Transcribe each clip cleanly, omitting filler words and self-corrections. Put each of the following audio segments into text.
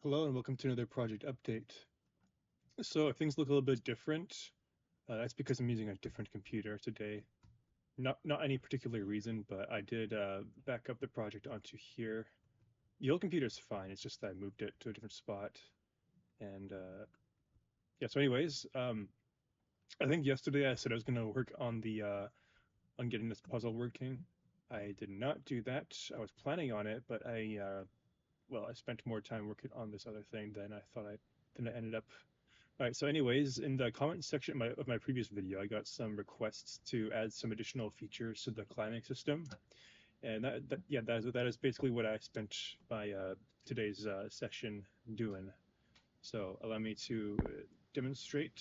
Hello and welcome to another project update. So if things look a little bit different, that's because I'm using a different computer today. Not any particular reason, but I did back up the project onto here. The old computer's fine. It's just that I moved it to a different spot. And yeah. So anyways, I think yesterday I said I was going to work on the on getting this puzzle working. I did not do that. I was planning on it, but I spent more time working on this other thing than I ended up. All right, so anyways, in the comment section of my previous video, I got some requests to add some additional features to the climbing system. And that is basically what I spent my today's session doing. So allow me to demonstrate.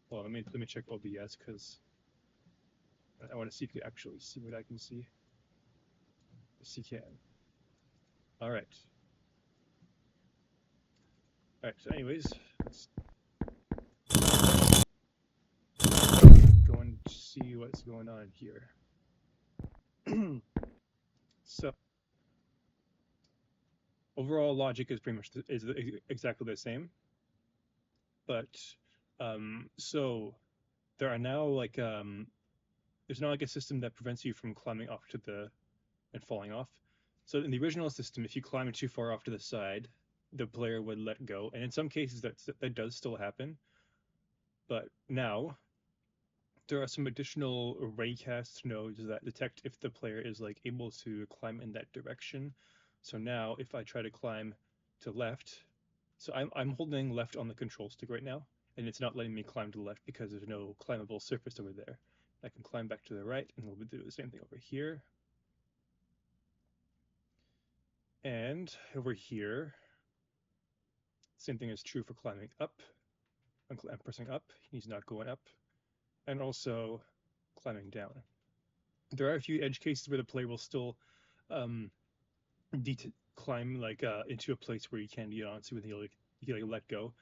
Well, let me check OBS because I want to see if you can actually see what I can see. Yes, you can. All right. All right. So anyways, let's go and see what's going on here. So overall logic is pretty much exactly the same, but so there are now there's now like a system that prevents you from climbing off to the and falling off. So in the original system, if you climb too far off to the side, the player would let go, and in some cases that does still happen. But now there are some additional raycast nodes that detect if the player is like able to climb in that direction. So now if I try to climb to left, so I'm holding left on the control stick right now, and it's not letting me climb to the left because there's no climbable surface over there. I can climb back to the right, and we'll do the same thing over here. And over here, same thing is true for climbing up. I'm pressing up, he's not going up. And also climbing down. There are a few edge cases where the player will still um, climb into a place where you can't get onto and he'll let go.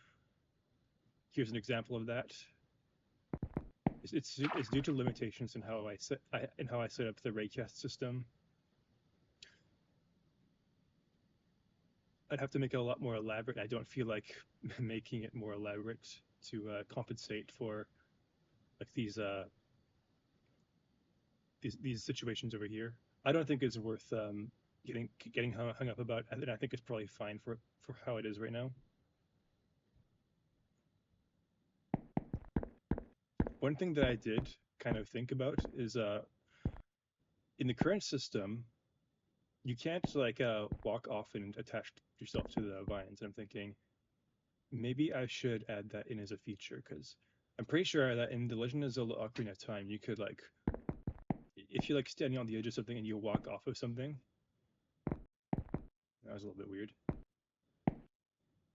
Here's an example of that. It's due to limitations in how I set up the raycast system. I'd have to make it a lot more elaborate. I don't feel like making it more elaborate to compensate for like these situations over here. I don't think it's worth getting hung up about, and I think it's probably fine for how it is right now. One thing that I did kind of think about is in the current system, you can't walk off and attach yourself to the vines. I'm thinking maybe I should add that in as a feature because I'm pretty sure that in the Legend of Zelda Ocarina of Time, you could if you're standing on the edge of something and you walk off of something. That was a little bit weird.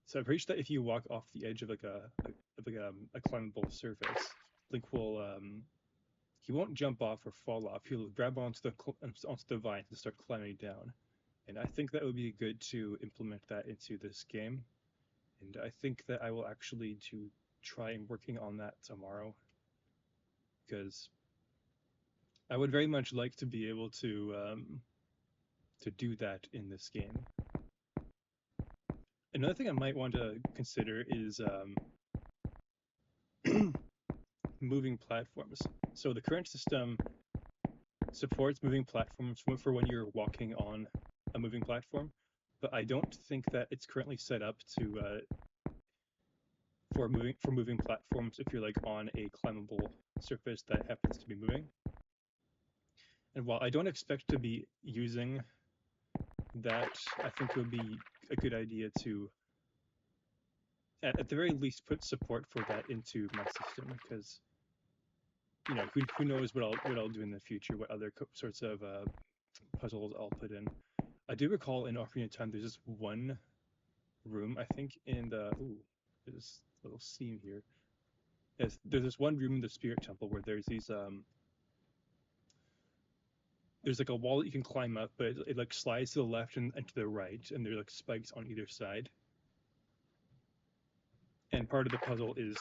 So I'm pretty sure that if you walk off the edge of a climbable surface, Link will he won't jump off or fall off. He'll grab onto the vines and start climbing down. And I think that would be good to implement that into this game. And I think that I will actually try and working on that tomorrow because I would very much like to be able to do that in this game. Another thing I might want to consider is moving platforms. So the current system supports moving platforms for when you're walking on a moving platform, but I don't think that it's currently set up to for moving platforms if you're on a climbable surface that happens to be moving. And while I don't expect to be using that, I think it would be a good idea to at the very least put support for that into my system because who knows what I'll do in the future, what other sorts of puzzles I'll put in. I do recall in Ocarina of Time there's this one room I think in the there's this little seam here. There's this one room in the Spirit Temple where there's these there's a wall that you can climb up, but it slides to the left and to the right, and there's spikes on either side. And part of the puzzle is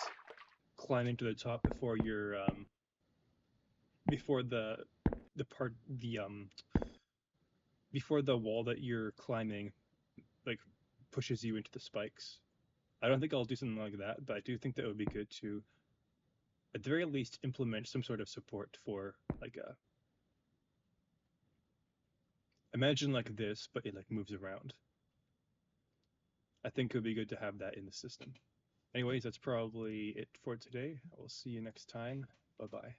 climbing to the top before you're before the part before the wall that you're climbing pushes you into the spikes. I don't think I'll do something like that, but I do think that it would be good to, at the very least, implement some sort of support for like a imagine like this, but it like moves around. I think it would be good to have that in the system. Anyways, that's probably it for today. I will see you next time. Bye bye.